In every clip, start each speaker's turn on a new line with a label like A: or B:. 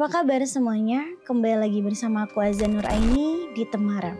A: Apa kabar semuanya? Kembali lagi bersama aku Azza Nuraini di Temaram,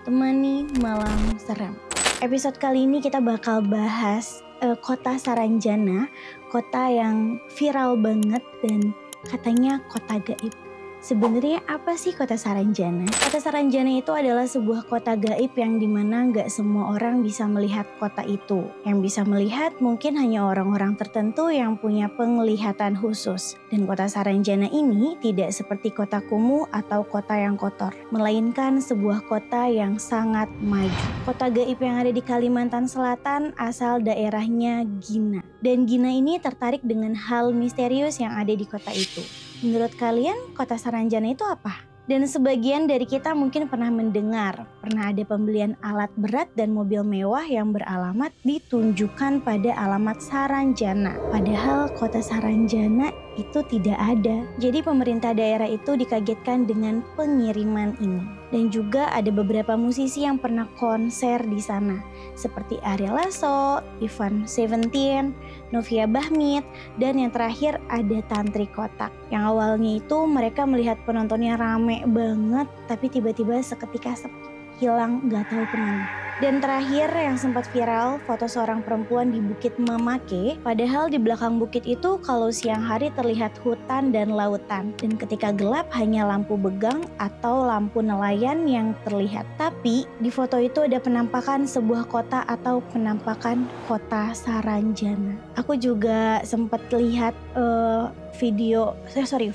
A: temani malam seram. Episode kali ini kita bakal bahas kota Saranjana, kota yang viral banget dan katanya kota gaib. Sebenarnya apa sih kota Saranjana? Kota Saranjana itu adalah sebuah kota gaib yang dimana gak semua orang bisa melihat kota itu. Yang bisa melihat mungkin hanya orang-orang tertentu yang punya penglihatan khusus. Dan kota Saranjana ini tidak seperti kota kumuh atau kota yang kotor, melainkan sebuah kota yang sangat maju. Kota gaib yang ada di Kalimantan Selatan asal daerahnya Gina. Dan Gina ini tertarik dengan hal misterius yang ada di kota itu. Menurut kalian kota Saranjana itu apa? Dan sebagian dari kita mungkin pernah mendengar, pernah ada pembelian alat berat dan mobil mewah yang beralamat ditunjukkan pada alamat Saranjana. Padahal kota Saranjana itu tidak ada. Jadi pemerintah daerah itu dikagetkan dengan pengiriman ini. Dan juga ada beberapa musisi yang pernah konser di sana, seperti Ari Lasso, Ivan Seventeen, Novia Bahmit, dan yang terakhir ada Tantri Kotak. Yang awalnya itu mereka melihat penontonnya rame banget, tapi tiba-tiba seketika sepi, hilang gak tahu kemana. Dan terakhir yang sempat viral, foto seorang perempuan di Bukit Mamake. Padahal di belakang bukit itu kalau siang hari terlihat hutan dan lautan. Dan ketika gelap hanya lampu begang atau lampu nelayan yang terlihat. Tapi di foto itu ada penampakan sebuah kota atau penampakan kota Saranjana. Aku juga sempat lihat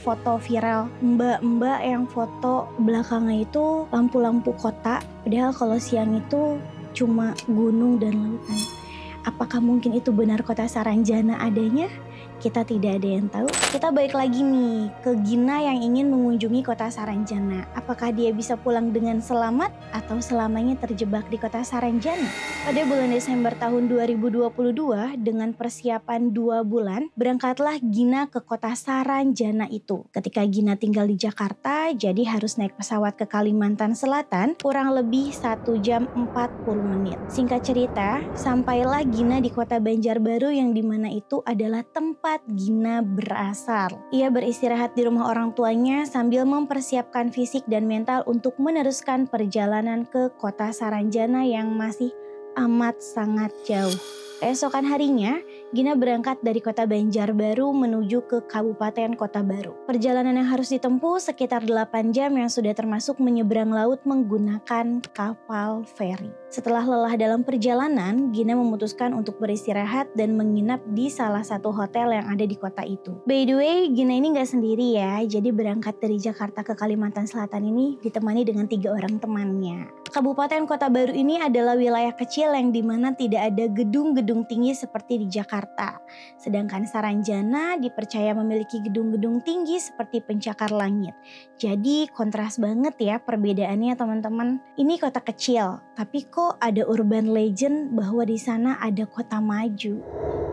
A: foto viral mbak-mbak yang foto belakangnya itu lampu-lampu kota. Padahal kalau siang itu cuma gunung dan lautan. Apakah mungkin itu benar kota Saranjana adanya? Kita tidak ada yang tahu. Kita balik lagi nih ke Gina yang ingin mengunjungi kota Saranjana. Apakah dia bisa pulang dengan selamat atau selamanya terjebak di kota Saranjana? Pada bulan Desember tahun 2022 dengan persiapan 2 bulan, berangkatlah Gina ke kota Saranjana itu. Ketika Gina tinggal di Jakarta, jadi harus naik pesawat ke Kalimantan Selatan kurang lebih 1 jam 40 menit. Singkat cerita, sampailah Gina di kota Banjarbaru yang dimana itu adalah tempat Gina berasal. Ia beristirahat di rumah orang tuanya sambil mempersiapkan fisik dan mental untuk meneruskan perjalanan ke kota Saranjana yang masih amat sangat jauh. Keesokan harinya, Gina berangkat dari kota Banjarbaru menuju ke Kabupaten Kota Baru. Perjalanan yang harus ditempuh sekitar 8 jam yang sudah termasuk menyeberang laut menggunakan kapal feri. Setelah lelah dalam perjalanan, Gina memutuskan untuk beristirahat dan menginap di salah satu hotel yang ada di kota itu. By the way, Gina ini gak sendiri ya, jadi berangkat dari Jakarta ke Kalimantan Selatan ini ditemani dengan 3 orang temannya. Kabupaten Kota Baru ini adalah wilayah kecil yang dimana tidak ada gedung-gedung tinggi seperti di Jakarta. Sedangkan Saranjana dipercaya memiliki gedung-gedung tinggi seperti pencakar langit. Jadi kontras banget ya perbedaannya teman-teman. Ini kota kecil, tapi kok ada urban legend bahwa di sana ada kota maju.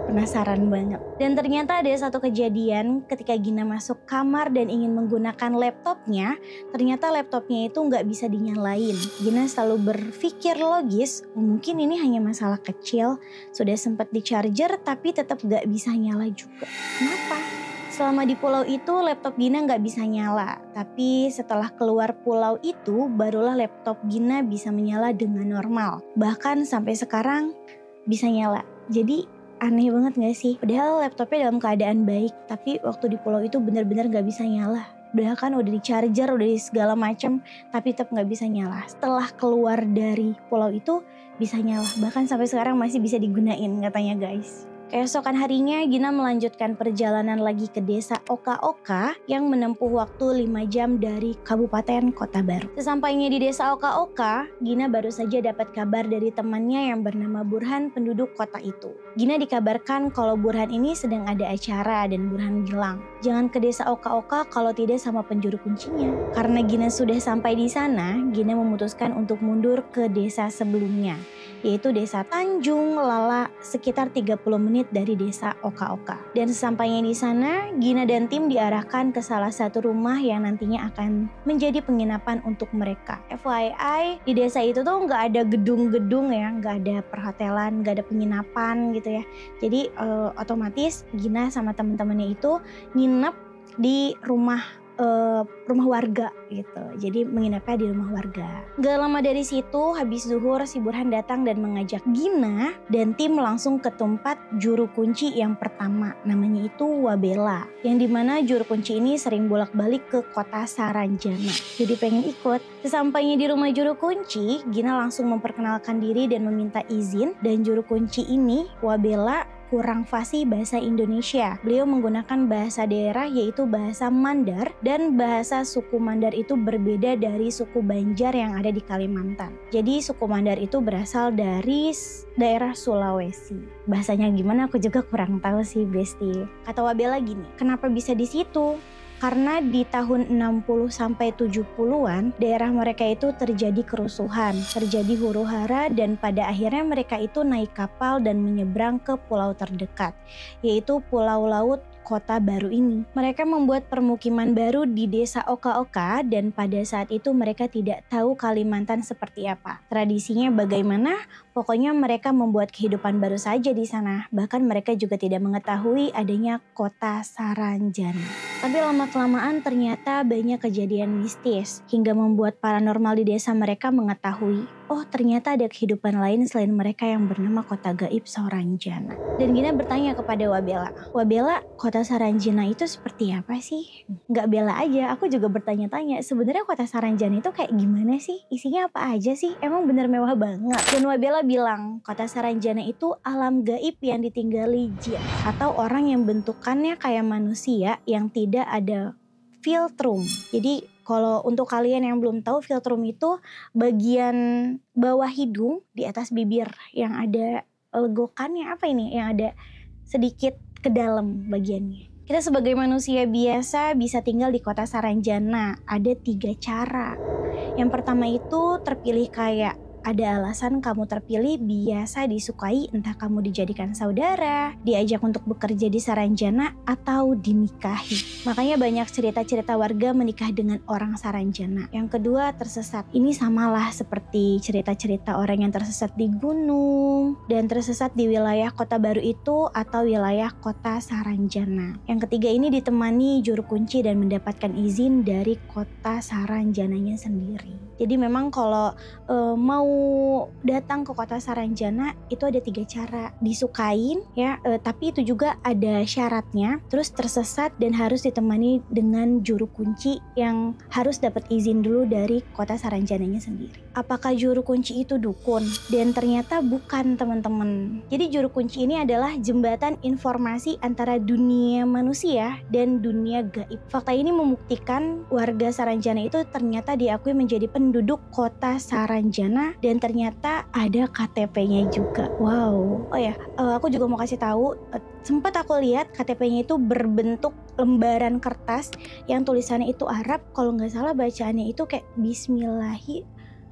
A: Penasaran banget. Dan ternyata ada satu kejadian ketika Gina masuk kamar dan ingin menggunakan laptopnya, ternyata laptopnya itu nggak bisa dinyalain. Gina selalu berpikir logis, mungkin ini hanya masalah kecil, sudah sempat di-charger tapi tetap nggak bisa nyala juga. Kenapa? Selama di pulau itu laptop Gina nggak bisa nyala, tapi setelah keluar pulau itu barulah laptop Gina bisa menyala dengan normal. Bahkan sampai sekarang bisa nyala. Jadi aneh banget gak sih? Padahal laptopnya dalam keadaan baik, tapi waktu di pulau itu benar-benar gak bisa nyala. Bahkan udah di charger, udah di segala macam, tapi tetap gak bisa nyala. Setelah keluar dari pulau itu bisa nyala, bahkan sampai sekarang masih bisa digunain katanya guys. Keesokan harinya Gina melanjutkan perjalanan lagi ke desa Oka-Oka yang menempuh waktu 5 jam dari Kabupaten Kota Baru. Sesampainya di desa Oka-Oka, Gina baru saja dapat kabar dari temannya yang bernama Burhan, penduduk kota itu. Gina dikabarkan kalau Burhan ini sedang ada acara dan Burhan bilang, jangan ke desa Oka-Oka kalau tidak sama penjuru kuncinya. Karena Gina sudah sampai di sana, Gina memutuskan untuk mundur ke desa sebelumnya, yaitu desa Tanjung Lala sekitar 30 menit dari desa Oka-Oka. Dan sesampainya di sana, Gina dan tim diarahkan ke salah satu rumah yang nantinya akan menjadi penginapan untuk mereka. FYI, di desa itu tuh nggak ada gedung-gedung ya, nggak ada perhotelan, nggak ada penginapan gitu ya. Jadi otomatis Gina sama teman-temannya itu nginep di rumah rumah warga gitu. Jadi menginapnya di rumah warga. Gak lama dari situ, habis zuhur si Burhan datang dan mengajak Gina dan tim langsung ke tempat juru kunci yang pertama. Namanya itu Wabela. Yang dimana juru kunci ini sering bolak-balik ke kota Saranjana. Jadi pengen ikut. Sesampainya di rumah juru kunci, Gina langsung memperkenalkan diri dan meminta izin. Dan juru kunci ini, Wabela, kurang fasih bahasa Indonesia. Beliau menggunakan bahasa daerah yaitu bahasa Mandar, dan bahasa suku Mandar itu berbeda dari suku Banjar yang ada di Kalimantan. Jadi suku Mandar itu berasal dari daerah Sulawesi. Bahasanya gimana aku juga kurang tahu sih, Besti. Kata Wabela gini, kenapa bisa di situ? Karena di tahun 60 sampai 70-an daerah mereka itu terjadi kerusuhan, terjadi huru-hara, dan pada akhirnya mereka itu naik kapal dan menyeberang ke pulau terdekat, yaitu Pulau Laut Kota Baru ini. Mereka membuat permukiman baru di desa Oka-Oka, dan pada saat itu mereka tidak tahu Kalimantan seperti apa. Tradisinya bagaimana? Pokoknya mereka membuat kehidupan baru saja di sana. Bahkan mereka juga tidak mengetahui adanya kota Saranjana. Tapi lama-kelamaan ternyata banyak kejadian mistis hingga membuat paranormal di desa mereka mengetahui, oh ternyata ada kehidupan lain selain mereka yang bernama kota gaib Saranjana. Dan Gina bertanya kepada Wabela, Wabela, kota Saranjana itu seperti apa sih? Gak Bela aja, aku juga bertanya-tanya, sebenarnya kota Saranjana itu kayak gimana sih? Isinya apa aja sih? Emang bener mewah banget? Dan Wabela bilang, kota Saranjana itu alam gaib yang ditinggali jin, atau orang yang bentukannya kayak manusia yang tidak ada filtrum. Jadi kalau untuk kalian yang belum tahu, filtrum itu bagian bawah hidung di atas bibir yang ada legokannya, apa ini? Yang ada sedikit ke dalam bagiannya. Kita sebagai manusia biasa bisa tinggal di kota Saranjana. Ada 3 cara. Yang pertama itu terpilih kayak ada alasan kamu terpilih, biasa disukai, entah kamu dijadikan saudara, diajak untuk bekerja di Saranjana, atau dinikahi. Makanya banyak cerita-cerita warga menikah dengan orang Saranjana. Yang kedua, tersesat. Ini samalah seperti cerita-cerita orang yang tersesat di gunung dan tersesat di wilayah Kota Baru itu atau wilayah kota Saranjana. Yang ketiga ini ditemani juru kunci dan mendapatkan izin dari kota Saranjananya sendiri. Jadi memang kalau mau datang ke kota Saranjana itu ada 3 cara. Disukain ya, tapi itu juga ada syaratnya. Terus tersesat dan harus ditemani dengan juru kunci yang harus dapat izin dulu dari kota Saranjananya sendiri. Apakah juru kunci itu dukun? Dan ternyata bukan, teman-teman. Jadi juru kunci ini adalah jembatan informasi antara dunia manusia dan dunia gaib. Fakta ini membuktikan warga Saranjana itu ternyata diakui menjadi penduduk kota Saranjana dan ternyata ada KTP-nya juga. Wow. Oh ya, aku juga mau kasih tahu, sempat aku lihat KTP-nya itu berbentuk lembaran kertas yang tulisannya itu Arab. Kalau nggak salah bacaannya itu kayak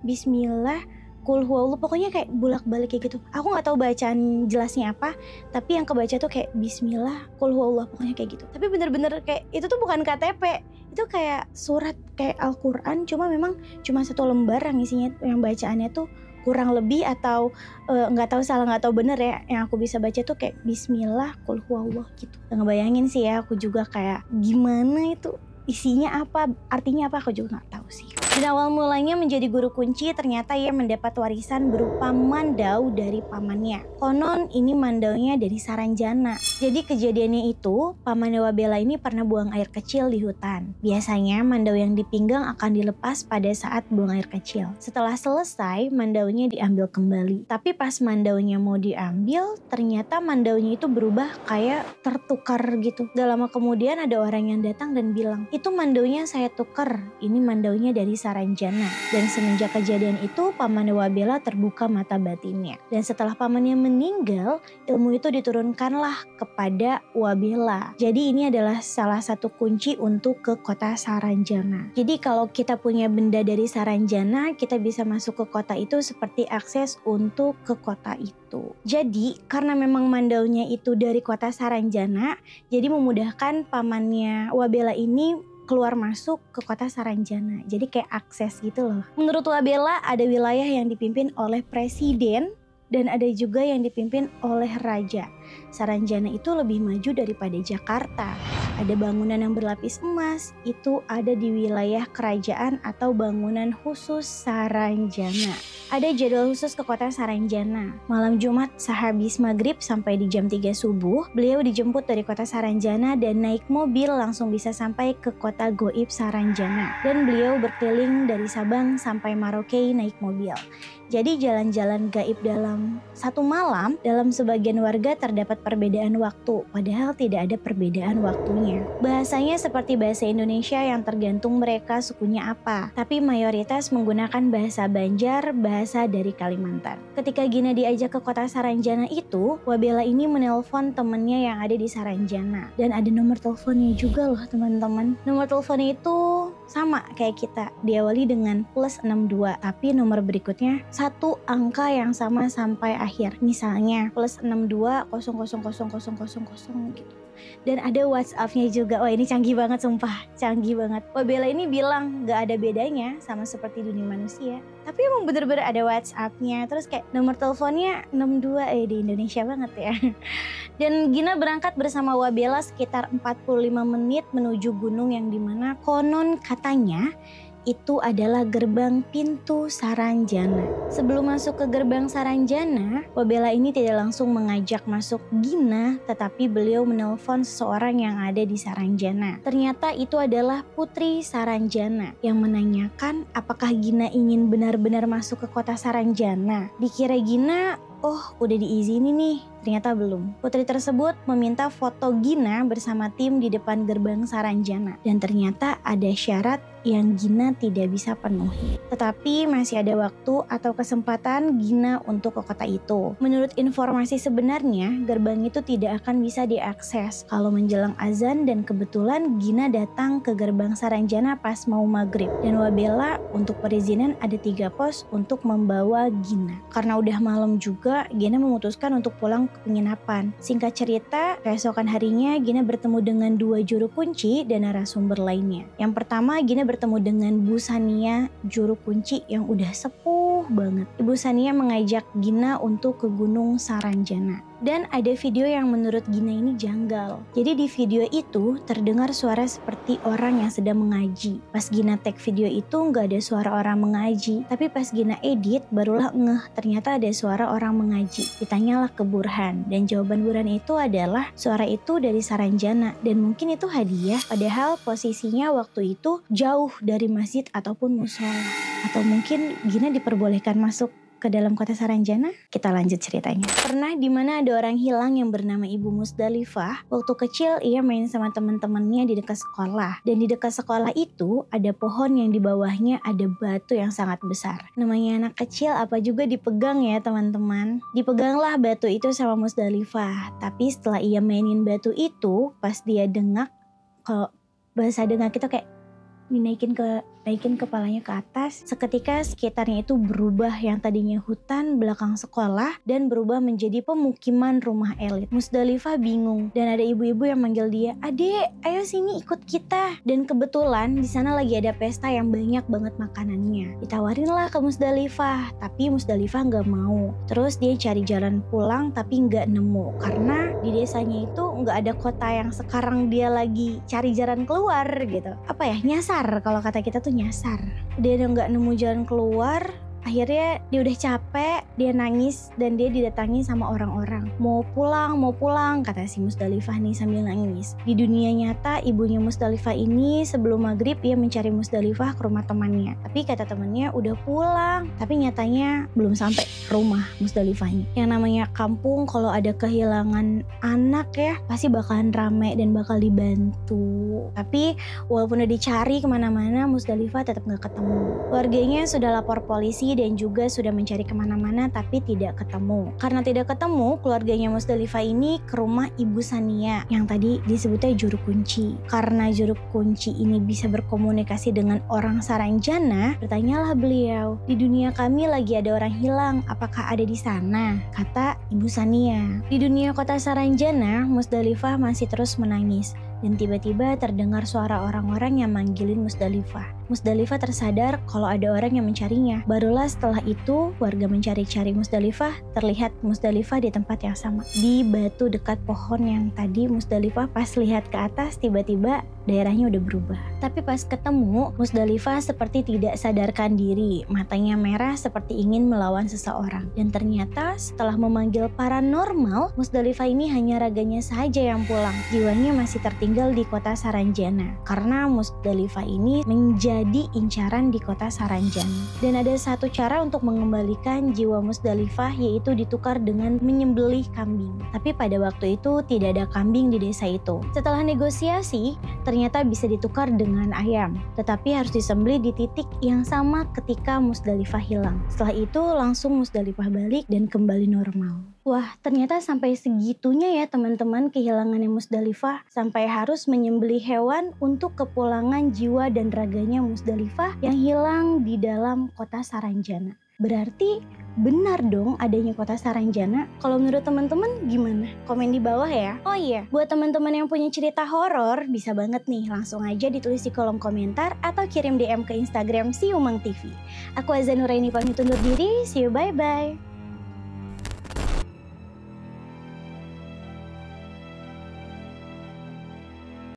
A: Bismillah, Kul huwallahu, pokoknya kayak bolak-balik kayak gitu. Aku nggak tahu bacaan jelasnya apa, tapi yang kebaca tuh kayak Bismillah, Kul huwallahu, pokoknya kayak gitu. Tapi bener-bener kayak itu tuh bukan KTP, itu kayak surat kayak Al-Quran, cuma memang cuma 1 lembar yang isinya, yang bacaannya tuh kurang lebih atau nggak tahu salah nggak tahu bener ya, yang aku bisa baca tuh kayak Bismillah, Kul huwallahu gitu. Ngebayangin sih ya, aku juga kayak gimana itu isinya apa, artinya apa, aku juga nggak tahu sih. Dan awal mulanya menjadi guru kunci, ternyata ia mendapat warisan berupa mandau dari pamannya. Konon ini mandaunya dari Saranjana. Jadi kejadiannya itu, paman Wabela ini pernah buang air kecil di hutan. Biasanya mandau yang dipinggang akan dilepas pada saat buang air kecil. Setelah selesai, mandaunya diambil kembali. Tapi pas mandaunya mau diambil, ternyata mandaunya itu berubah kayak tertukar gitu. Gak lama kemudian ada orang yang datang dan bilang, itu mandaunya saya tukar, ini mandaunya dari Saranjana. Dan semenjak kejadian itu, paman Wabela terbuka mata batinnya. Dan setelah pamannya meninggal, ilmu itu diturunkanlah kepada Wabela. Jadi ini adalah salah satu kunci untuk ke kota Saranjana. Jadi kalau kita punya benda dari Saranjana, kita bisa masuk ke kota itu seperti akses untuk ke kota itu. Jadi karena memang mandaunya itu dari kota Saranjana, jadi memudahkan pamannya Wabela ini keluar masuk ke kota Saranjana. Jadi kayak akses gitu loh. Menurut Wabela ada wilayah yang dipimpin oleh presiden dan ada juga yang dipimpin oleh raja. Saranjana itu lebih maju daripada Jakarta. Ada bangunan yang berlapis emas, itu ada di wilayah kerajaan atau bangunan khusus Saranjana. Ada jadwal khusus ke kota Saranjana. Malam Jumat sehabis maghrib sampai di jam 3 subuh, beliau dijemput dari kota Saranjana dan naik mobil langsung bisa sampai ke kota goib Saranjana. Dan beliau berkeliling dari Sabang sampai Merauke naik mobil. Jadi jalan-jalan gaib dalam satu malam, dalam sebagian warga terdapat perbedaan waktu, padahal tidak ada perbedaan waktunya. Bahasanya seperti bahasa Indonesia yang tergantung mereka sukunya apa, tapi mayoritas menggunakan bahasa Banjar, bahasa dari Kalimantan. Ketika Gina diajak ke kota Saranjana itu, Wabella ini menelpon temennya yang ada di Saranjana. Dan ada nomor teleponnya juga loh teman-teman. Nomor teleponnya itu sama kayak kita, diawali dengan +62, tapi nomor berikutnya satu angka yang sama sampai akhir. Misalnya +62 000000 gitu. Dan ada WhatsApp-nya juga. Wah, ini canggih banget, sumpah canggih banget. Wabella ini bilang gak ada bedanya sama seperti dunia manusia, tapi emang bener-bener ada WhatsApp-nya. Terus kayak nomor teleponnya 62, di Indonesia banget ya. Dan Gina berangkat bersama Wabella sekitar 45 menit menuju gunung yang dimana konon katanya itu adalah gerbang pintu Saranjana. Sebelum masuk ke gerbang Saranjana, Wabella ini tidak langsung mengajak masuk Gina, tetapi beliau menelpon seseorang yang ada di Saranjana. Ternyata itu adalah Putri Saranjana yang menanyakan apakah Gina ingin benar-benar masuk ke kota Saranjana. Dikira Gina, oh udah diizini nih. Ternyata belum. Putri tersebut meminta foto Gina bersama tim di depan gerbang Saranjana. Dan ternyata ada syarat yang Gina tidak bisa penuhi. Tetapi masih ada waktu atau kesempatan Gina untuk ke kota itu. Menurut informasi sebenarnya, gerbang itu tidak akan bisa diakses kalau menjelang azan, dan kebetulan Gina datang ke gerbang Saranjana pas mau maghrib. Dan Wabella untuk perizinan ada 3 pos untuk membawa Gina. Karena udah malam juga, Gina memutuskan untuk pulang ke penginapan. Singkat cerita, keesokan harinya Gina bertemu dengan 2 juru kunci dan narasumber lainnya. Yang pertama, Gina bertemu dengan Bu Sania, juru kunci yang udah sepuh banget. Ibu Sania mengajak Gina untuk ke Gunung Saranjana. Dan ada video yang menurut Gina ini janggal. Jadi di video itu terdengar suara seperti orang yang sedang mengaji. Pas Gina tag video itu nggak ada suara orang mengaji. Tapi pas Gina edit barulah ngeh ternyata ada suara orang mengaji. Ditanyalah ke Burhan. Dan jawaban Burhan itu adalah suara itu dari Saranjana. Dan mungkin itu hadiah. Padahal posisinya waktu itu jauh dari masjid ataupun musola. Atau mungkin Gina diperbolehkan masuk ke dalam kota Saranjana. Kita lanjut ceritanya. Pernah di mana ada orang hilang yang bernama Ibu Musdalifah. Waktu kecil ia main sama teman-temannya di dekat sekolah. Dan di dekat sekolah itu ada pohon yang di bawahnya ada batu yang sangat besar. Namanya anak kecil apa juga dipegang ya teman-teman. Dipeganglah batu itu sama Musdalifah. Tapi setelah ia mainin batu itu, pas dia dengak, kalau bahasa dengak itu kayak naikin kepalanya ke atas, seketika sekitarnya itu berubah, yang tadinya hutan belakang sekolah dan berubah menjadi pemukiman rumah elit. Musdalifah bingung dan ada ibu-ibu yang manggil dia, "Adek, ayo sini ikut kita." Dan kebetulan di sana lagi ada pesta yang banyak banget makanannya. Ditawarinlah ke Musdalifah, tapi Musdalifah nggak mau. Terus dia cari jalan pulang tapi nggak nemu karena di desanya itu nggak ada kota yang sekarang dia lagi cari jalan keluar gitu. Apa ya, nyasar kalau kata kita tuh nyasar. Dia udah nggak nemu jalan keluar. Akhirnya dia udah capek, dia nangis dan dia didatangi sama orang-orang. Mau pulang, kata si Musdalifah nih sambil nangis. Di dunia nyata, ibunya Musdalifah ini sebelum maghrib ia mencari Musdalifah ke rumah temannya. Tapi kata temannya udah pulang, tapi nyatanya belum sampai rumah Musdalifahnya. Yang namanya kampung kalau ada kehilangan anak ya, pasti bakalan rame dan bakal dibantu. Tapi walaupun udah dicari kemana-mana, Musdalifah tetap gak ketemu. Keluarganya sudah lapor polisi dan juga sudah mencari kemana-mana tapi tidak ketemu. Karena tidak ketemu, keluarganya Musdalifah ini ke rumah Ibu Sania yang tadi disebutnya juru kunci. Karena juru kunci ini bisa berkomunikasi dengan orang Saranjana, bertanyalah beliau, "Di dunia kami lagi ada orang hilang, apakah ada di sana?" Kata Ibu Sania. Di dunia kota Saranjana, Musdalifah masih terus menangis. Dan tiba-tiba terdengar suara orang-orang yang manggilin Musdalifah. Musdalifah tersadar kalau ada orang yang mencarinya. Barulah setelah itu warga mencari-cari Musdalifah, terlihat Musdalifah di tempat yang sama. Di batu dekat pohon yang tadi Musdalifah pas lihat ke atas tiba-tiba daerahnya udah berubah. Tapi pas ketemu, Musdalifah seperti tidak sadarkan diri. Matanya merah seperti ingin melawan seseorang. Dan ternyata setelah memanggil paranormal, Musdalifah ini hanya raganya saja yang pulang. Jiwanya masih tertinggal di kota Saranjana. Karena Musdalifah ini menjadi incaran di kota Saranjana. Dan ada satu cara untuk mengembalikan jiwa Musdalifah, yaitu ditukar dengan menyembelih kambing. Tapi pada waktu itu tidak ada kambing di desa itu. Setelah negosiasi, ternyata bisa ditukar dengan ayam, tetapi harus disembelih di titik yang sama ketika Musdalifah hilang. Setelah itu langsung Musdalifah balik dan kembali normal. Wah, ternyata sampai segitunya ya teman-teman kehilangannya Musdalifah, sampai harus menyembelih hewan untuk kepulangan jiwa dan raganya Musdalifah yang hilang di dalam kota Saranjana. Berarti benar dong adanya kota Saranjana. Kalau menurut teman-teman gimana? Komen di bawah ya. Oh iya, buat teman-teman yang punya cerita horor bisa banget nih langsung aja ditulis di kolom komentar atau kirim DM ke Instagram Si Umang TV. Aku Azza Nuraini pamit undur diri. See you, bye-bye.